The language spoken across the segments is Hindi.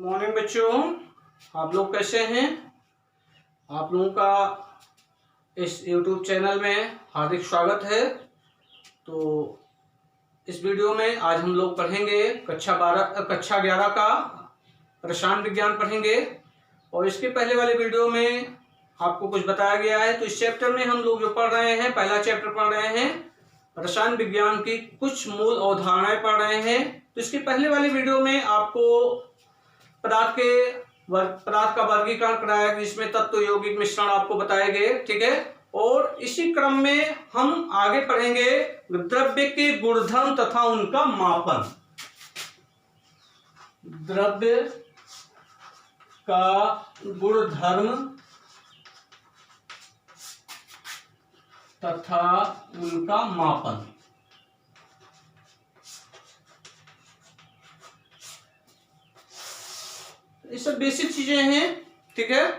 मॉर्निंग बच्चों, आप लोग कैसे हैं। आप लोगों का इस YouTube चैनल में हार्दिक स्वागत है। तो इस वीडियो में आज हम लोग पढ़ेंगे कक्षा 11 का रसायन विज्ञान पढ़ेंगे। और इसके पहले वाले वीडियो में आपको कुछ बताया गया है। तो इस चैप्टर में हम लोग जो पढ़ रहे हैं, पहला चैप्टर पढ़ रहे हैं, रसायन विज्ञान की कुछ मूल अवधारणाएं पढ़ रहे हैं। तो इसके पहले वाले वीडियो में आपको पदार्थ का वर्गीकरण कराया, जिसमें तत्व यौगिक मिश्रण आपको बताए गए, ठीक है। और इसी क्रम में हम आगे पढ़ेंगे द्रव्य के गुणधर्म तथा उनका मापन। द्रव्य का गुणधर्म तथा उनका मापन। ये सब बेसिक चीजें हैं, ठीक है।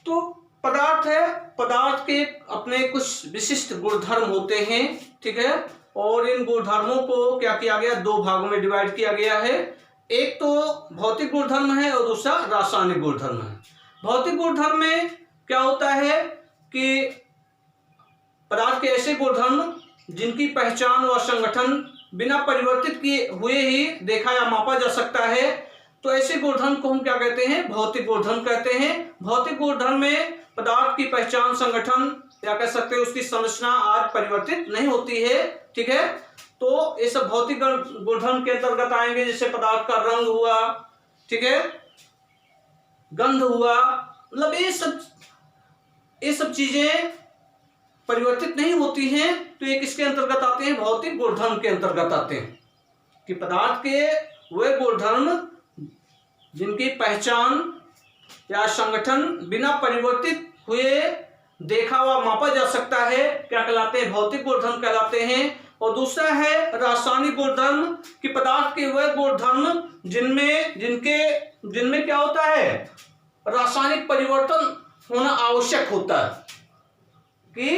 तो पदार्थ है, पदार्थ के अपने कुछ विशिष्ट गुणधर्म होते हैं, ठीक है। और इन गुणधर्मों को क्या किया गया, दो भागों में डिवाइड किया गया है। एक तो भौतिक गुणधर्म है और दूसरा रासायनिक गुणधर्म है। भौतिक गुणधर्म में क्या होता है कि पदार्थ के ऐसे गुणधर्म जिनकी पहचान व संगठन बिना परिवर्तित किए हुए ही देखा या मापा जा सकता है, तो ऐसे गुणधर्म को हम क्या कहते हैं, भौतिक गुणधर्म कहते हैं। भौतिक गुणधर्म में पदार्थ की पहचान, संगठन या कह सकते हैं उसकी संरचना आज परिवर्तित नहीं होती है, ठीक है। तो ये सब भौतिक गुणधर्म के अंतर्गत आएंगे, जैसे पदार्थ का रंग हुआ, ठीक है, गंध हुआ, मतलब ये सब चीजें परिवर्तित नहीं होती हैं। तो ये किसके अंतर्गत आते हैं, भौतिक गुणधर्म के अंतर्गत आते हैं। कि पदार्थ के वे गुणधर्म जिनकी पहचान या संगठन बिना परिवर्तित हुए देखा व मापा जा सकता है, क्या कहलाते हैं, भौतिक गुणधर्म कहलाते हैं। और दूसरा है रासायनिक गुणधर्म, कि पदार्थ के वे गुणधर्म जिनमें क्या होता है, रासायनिक परिवर्तन होना आवश्यक होता है। कि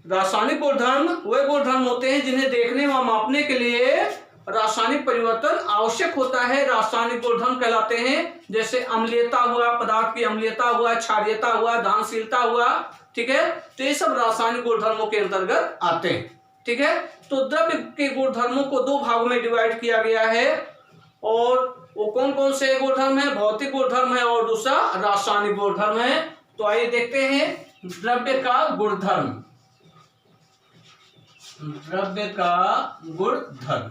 रासायनिक गुणधर्म वे गुणधर्म होते हैं जिन्हें देखने व मापने के लिए रासायनिक परिवर्तन आवश्यक होता है, रासायनिक गुणधर्म कहलाते हैं। जैसे अम्लीयता हुआ, पदार्थ की अम्लीयता हुआ, क्षारीयता हुआ, दानशीलता हुआ, ठीक है। तो ये सब रासायनिक गुणधर्मों के अंतर्गत आते हैं, ठीक है। तो द्रव्य के गुणधर्मों को दो भागों में डिवाइड किया गया है। और वो कौन कौन से गुणधर्म है, भौतिक गुणधर्म है और दूसरा रासायनिक गुणधर्म है। तो आइए देखते हैं द्रव्य का गुणधर्म। द्रव्य का गुणधर्म,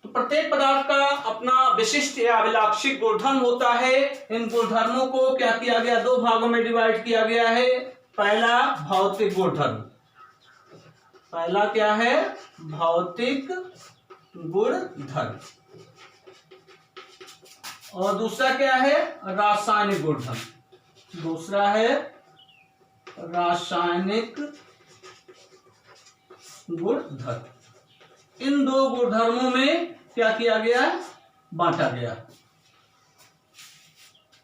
तो प्रत्येक पदार्थ का अपना विशिष्ट या अभिलाक्षिक गुणधर्म होता है। इन गुणधर्मों को क्या किया गया, दो भागों में डिवाइड किया गया है। पहला भौतिक गुणधर्म, पहला क्या है, भौतिक गुणधर्म। और दूसरा क्या है, रासायनिक गुणधर्म। दूसरा है रासायनिक गुणधर्म। इन दो गुणधर्मों में क्या किया गया, बांटा गया।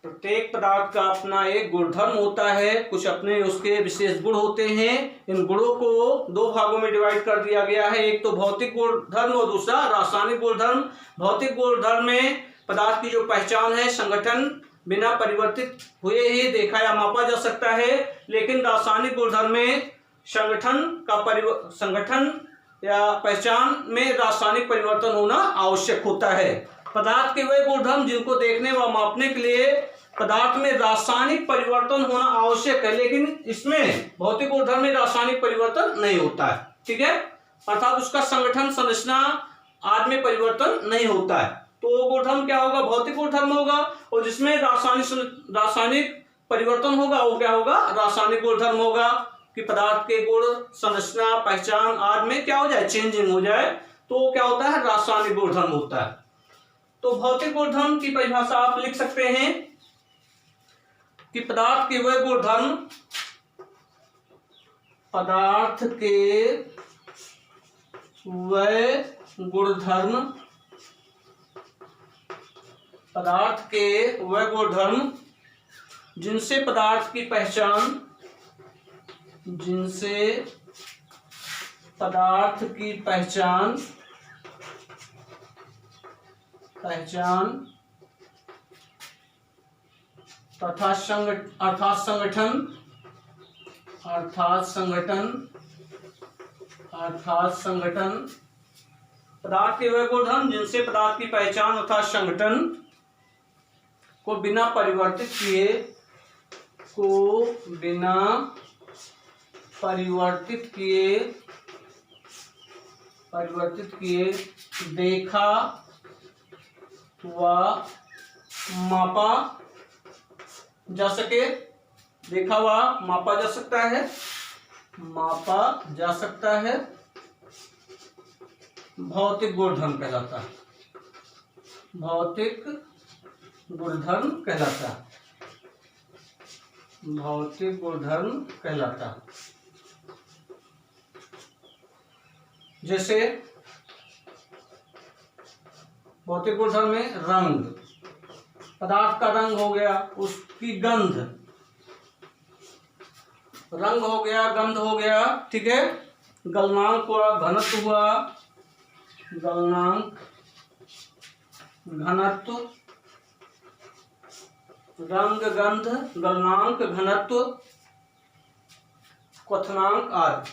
प्रत्येक पदार्थ का अपना एक गुणधर्म होता है, कुछ अपने उसके विशेष गुण होते हैं। इन गुणों को दो भागों में डिवाइड कर दिया गया है। एक तो भौतिक गुणधर्म और दूसरा रासायनिक गुणधर्म। भौतिक गुणधर्म में पदार्थ की जो पहचान है, संगठन बिना परिवर्तित हुए ही देखा या मापा जा सकता है। लेकिन रासायनिक गुणधर्म में संगठन या पहचान में रासायनिक परिवर्तन होना आवश्यक होता है। पदार्थ के वे गुणधर्म जिनको देखने व मापने के लिए पदार्थ में रासायनिक परिवर्तन होना आवश्यक है, लेकिन इसमें भौतिक गुणधर्म में रासायनिक परिवर्तन नहीं होता है, ठीक है। अर्थात उसका संगठन, संरचना आदि में परिवर्तन नहीं होता है। तो वो गुणधर्म क्या होगा, भौतिक गुणधर्म होगा। और जिसमें रासायनिक परिवर्तन होगा वो क्या होगा, रासायनिक गुणधर्म होगा। कि पदार्थ के गुण, संरचना, पहचान आदि में क्या हो जाए, चेंजिंग हो जाए, तो क्या होता है, रासायनिक गुणधर्म होता है। तो भौतिक गुणधर्म की परिभाषा आप लिख सकते हैं कि पदार्थ के वह गुणधर्म, पदार्थ के वह गुणधर्म, पदार्थ के वह गुणधर्म जिनसे पदार्थ की पहचान, जिनसे पदार्थ की पहचान पहचान तथा अर्थात संगठन पदार्थ के वे गुणधर्म जिनसे पदार्थ की पहचान अर्थात संगठन को बिना परिवर्तित किए देखा व मापा जा सके। देखा व मापा जा सकता है भौतिक गुणधर्म कहलाता है। भौतिक गुणधर्म कहलाता। जैसे भौतिक गुणधर्म में रंग, पदार्थ का रंग हो गया, उसकी गंध, रंग हो गया, गंध हो गया, ठीक है। गलनांक हुआ, घनत्व हुआ, गलनांक, घनत्व, रंग, गंध, गलनांक, घनत्व, क्वथनांक आदि।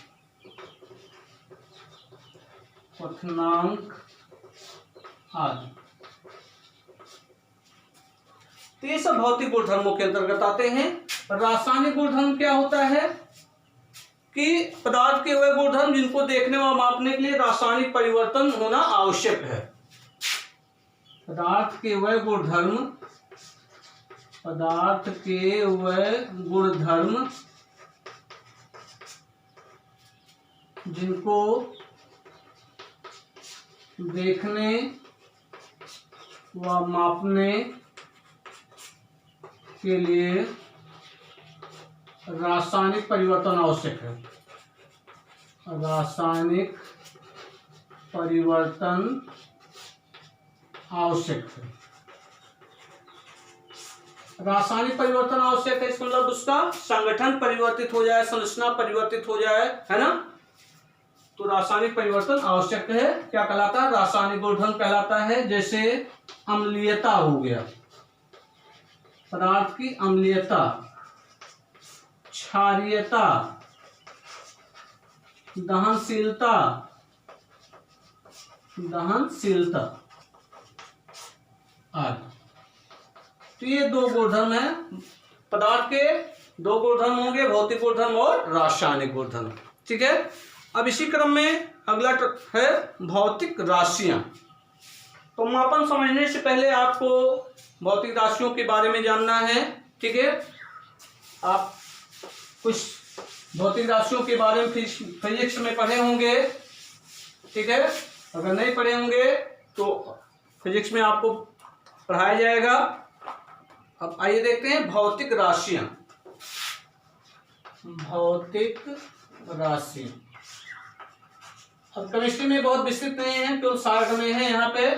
तो ये सब भौतिक गुणधर्मों के अंतर्गत आते हैं। रासायनिक गुणधर्म क्या होता है कि पदार्थ के वे गुणधर्म जिनको देखने व मापने के लिए रासायनिक परिवर्तन होना आवश्यक है। पदार्थ के वे गुणधर्म जिनको देखने व मापने के लिए रासायनिक परिवर्तन आवश्यक है। रासायनिक परिवर्तन आवश्यक है। रासायनिक परिवर्तन आवश्यक है, इसका मतलब उसका संगठन परिवर्तित हो जाए, संरचना परिवर्तित हो जाए, है ना। तो रासायनिक परिवर्तन आवश्यक है। क्या कहलाता है? रासायनिक गुणधर्म कहलाता है। जैसे अम्लीयता हो गया, पदार्थ की अम्लीयता, क्षारीयता, दहनशीलता आदि। तो ये दो गुणधर्म है। पदार्थ के दो गुणधर्म होंगे, भौतिक गुणधर्म और रासायनिक गुणधर्म, ठीक है। अब इसी क्रम में अगला है भौतिक राशियां। तो मापन समझने से पहले आपको भौतिक राशियों के बारे में जानना है, ठीक है। आप कुछ भौतिक राशियों के बारे में फिजिक्स में पढ़े होंगे, ठीक है। अगर नहीं पढ़े होंगे तो फिजिक्स में आपको पढ़ाया जाएगा। अब आइए देखते हैं भौतिक राशियां। भौतिक राशि अब केमिस्ट्री में बहुत विस्तृत नहीं है, केवल शार्ट में है यहाँ पे,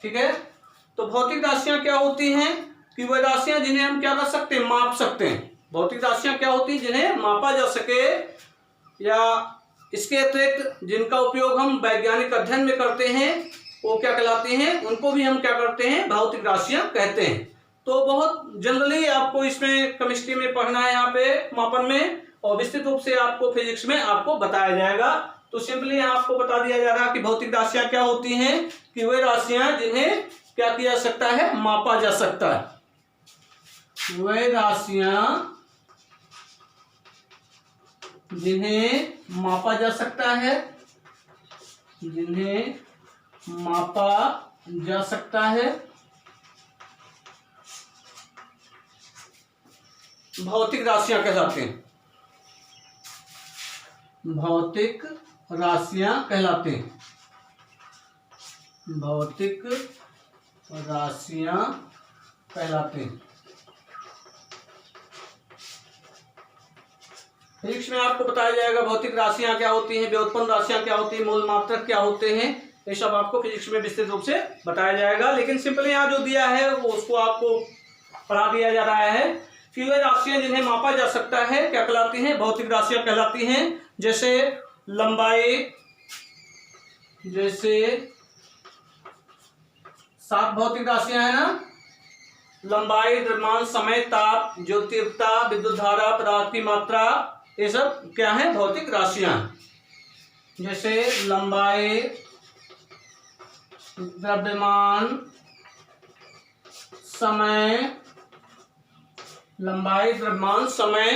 ठीक है। तो भौतिक राशियां क्या होती हैं कि वह राशियां जिन्हें हम क्या कर सकते हैं, माप सकते हैं। भौतिक राशियां क्या होती हैं जिन्हें मापा जा सके, या इसके अतिरिक्त जिनका उपयोग हम वैज्ञानिक अध्ययन में करते हैं, वो क्या कहलाते हैं, उनको भी हम क्या करते हैं, भौतिक राशियां कहते हैं। तो बहुत जनरली आपको इसमें केमिस्ट्री में पढ़ना है यहाँ पे मापन में, और विस्तृत रूप से आपको फिजिक्स में आपको बताया जाएगा। तो सिंपली यहाँ आपको बता दिया जा रहा है कि भौतिक राशियां क्या होती हैं कि वे राशियां जिन्हें क्या किया जा सकता है, मापा जा सकता है। वे राशियां जिन्हें मापा जा सकता है, जिन्हें मापा जा सकता है, भौतिक राशियां कहलाते हैं। भौतिक राशियां कहलाते हैं। भौतिक राशियां कहलाते हैं। फिजिक्स में आपको बताया जाएगा भौतिक राशियां क्या होती हैं, व्युत्पन्न राशियां क्या होती हैं, मूल मात्रक क्या होते हैं, ये सब आपको फिजिक्स में विस्तृत रूप से बताया जाएगा। लेकिन सिंपली यहाँ जो दिया है वो उसको आपको पढ़ा दिया जा रहा है कि वे राशियां जिन्हें मापा जा सकता है क्या कहलाती हैं, भौतिक राशियां कहलाती हैं। जैसे लंबाई, जैसे 7 भौतिक राशियां है ना, लंबाई, द्रव्यमान, समय, ताप, ज्योतिर्ता, विद्युत धारा, पदार्थ की मात्रा, ये सब क्या है, भौतिक राशियां। जैसे लंबाई, द्रव्यमान, समय, लंबाई, द्रव्यमान, समय,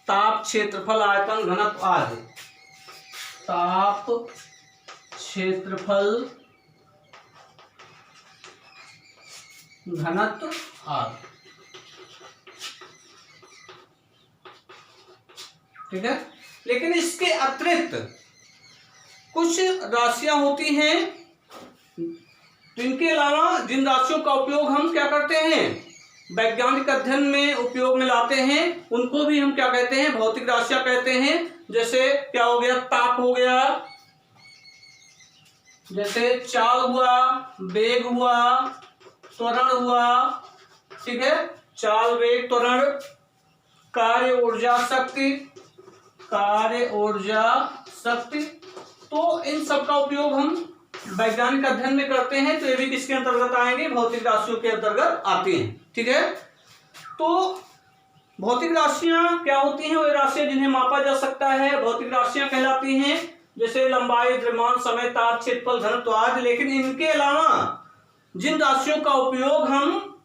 ताप, क्षेत्रफल, आयतन, घनत्व आदि। ताप, क्षेत्रफल, घनत्व आदि। ठीक है। लेकिन इसके अतिरिक्त कुछ राशियां होती हैं, तो इनके अलावा जिन राशियों का उपयोग हम क्या करते हैं, वैज्ञानिक अध्ययन में उपयोग में लाते हैं, उनको भी हम क्या कहते हैं, भौतिक राशियां कहते हैं। जैसे क्या हो गया, ताप हो गया, जैसे चाल हुआ, वेग हुआ, त्वरण हुआ। ठीक है, चाल, वेग, त्वरण, कार्य, ऊर्जा, शक्ति, कार्य, ऊर्जा, शक्ति। तो इन सब का उपयोग हम वैज्ञानिक अध्ययन में करते हैं, तो ये भी किसके अंतर्गत आएंगे, भौतिक राशियों के अंतर्गत आती हैं। ठीक है। तो भौतिक राशियां क्या होती हैं, वे राशियां जिन्हें मापा जा सकता है भौतिक राशियां कहलाती हैं। जैसे लंबाई, द्रव्यमान, समय, ताप, क्षेत्रफल, घनत्व आदि। लेकिन इनके अलावा जिन राशियों का उपयोग हम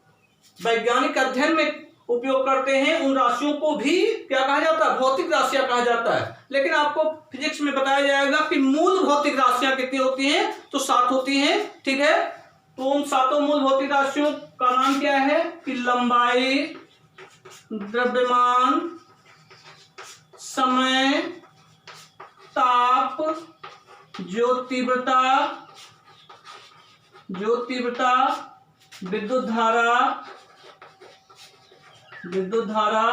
वैज्ञानिक अध्ययन में उपयोग करते हैं, उन राशियों को भी क्या कहा जाता है, भौतिक राशियां कहा जाता है। लेकिन आपको फिजिक्स में बताया जाएगा कि मूल भौतिक राशियां कितनी होती हैं, तो 7 होती हैं। ठीक है। तो उन 7 मूल भौतिक राशियों का नाम क्या है कि लंबाई, द्रव्यमान, समय, ताप, ज्योतीव्रता, विद्युत धारा,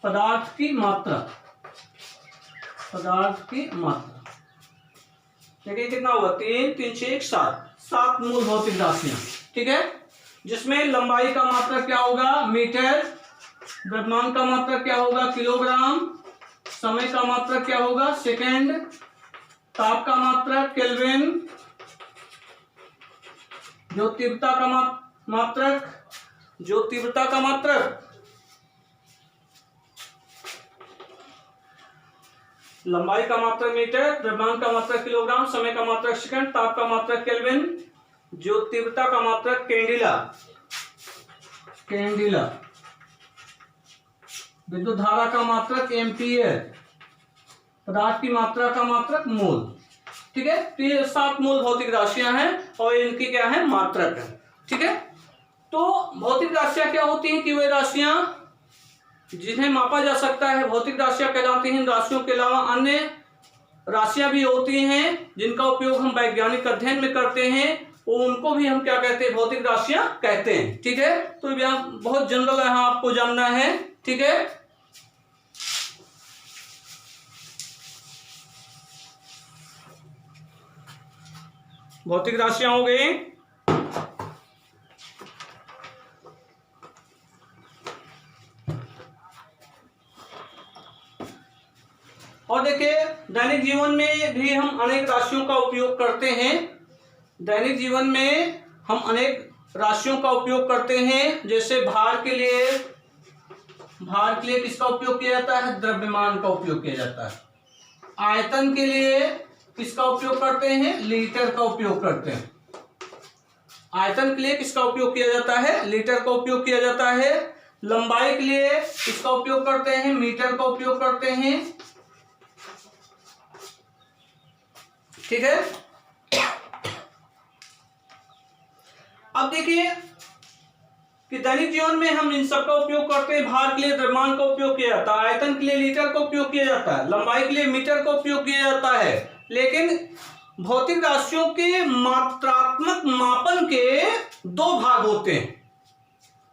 पदार्थ की मात्रा। देखिए कितना हुआ, 3 3 6 7 मूल भौतिक राशियां। ठीक है। जिसमें लंबाई का मात्रा क्या होगा, मीटर, द्रव्यमान का मात्रा क्या होगा, किलोग्राम, समय का मात्रा क्या होगा, सेकेंड, ताप का मात्रा केल्विन, ज्योतीव्रता का मात्रक, लंबाई का मात्रक मीटर, द्रव्यमान का मात्रक किलोग्राम, समय का मात्रक सेकंड, ताप का मात्रक केल्विन, ज्योतीव्रता का मात्रक कैंडिला, विद्युत धारा का मात्रक एम्पियर, पदार्थ की मात्रा का मात्रक मोल। ठीक है। तो ये 7 मूल भौतिक राशियां हैं और इनकी क्या है, मात्रक है। ठीक है। तो भौतिक राशियां क्या होती हैं कि वे राशियां जिन्हें मापा जा सकता है भौतिक राशियां कहलाती हैं। इन राशियों के अलावा अन्य राशियां भी होती हैं जिनका उपयोग हम वैज्ञानिक अध्ययन में करते हैं, उनको भी हम क्या कहते हैं, भौतिक राशियां कहते हैं। ठीक है। तो यहाँ बहुत जनरल है, आपको जानना है। ठीक है। भौतिक राशियां हो गई। और देखिए दैनिक जीवन में भी हम अनेक राशियों का उपयोग करते हैं। दैनिक जीवन में हम अनेक राशियों का उपयोग करते हैं। जैसे भार के लिए किसका उपयोग किया जाता है, द्रव्यमान का उपयोग किया जाता है। आयतन के लिए किसका उपयोग करते हैं, लीटर का उपयोग करते हैं। आयतन के लिए किसका उपयोग किया जाता है, लीटर का उपयोग किया जाता है। लंबाई के लिए किसका उपयोग करते हैं, मीटर का उपयोग करते हैं। ठीक है। अब देखिए कि दैनिक जीवन में हम इन सब का उपयोग करते हैं। भार के लिए द्रव्यमान का उपयोग किया जाता है, आयतन के लिए लीटर का उपयोग किया जाता है, लंबाई के लिए मीटर का उपयोग किया जाता है। लेकिन भौतिक राशियों के मात्रात्मक मापन के 2 भाग होते हैं।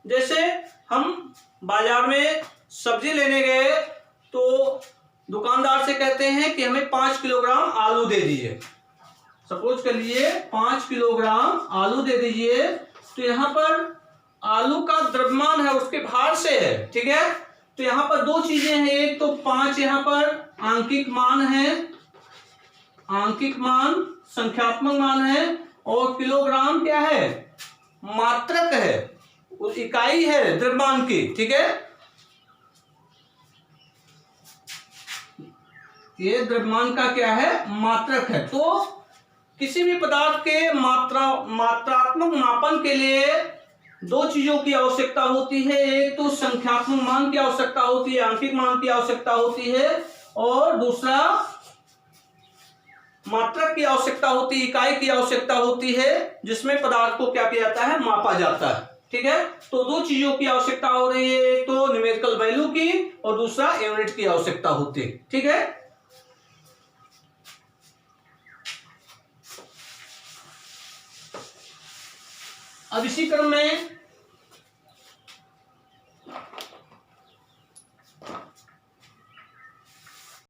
जैसे हम बाजार में सब्जी लेने गए तो दुकानदार से कहते हैं कि हमें 5 किलोग्राम आलू दे दीजिए। सपोज कर लिए 5 किलोग्राम आलू दे दीजिए। तो यहाँ पर आलू का द्रव्यमान है, उसके भार से है। ठीक है। तो यहाँ पर 2 चीजें हैं। एक तो 5 यहाँ पर आंकिक मान है, आंकिक मान, संख्यात्मक मान है, और किलोग्राम क्या है, मात्रक है, इकाई है द्रव्यमान की। ठीक है, ये द्रव्यमान का क्या है, मात्रक है। तो किसी भी पदार्थ के मात्रात्मक मापन के लिए दो चीजों की आवश्यकता होती है। एक तो संख्यात्मक मान की आवश्यकता होती है, आंकिक मान की आवश्यकता होती है, और दूसरा मात्रक की आवश्यकता होती है, इकाई की आवश्यकता होती है, जिसमें पदार्थ को क्या किया जाता है, मापा जाता है। ठीक है, तो दो चीजों की आवश्यकता हो रही है, एक तो न्यूमेरिकल वैल्यू की और दूसरा यूनिट की आवश्यकता होती है। ठीक है, अब इसी क्रम में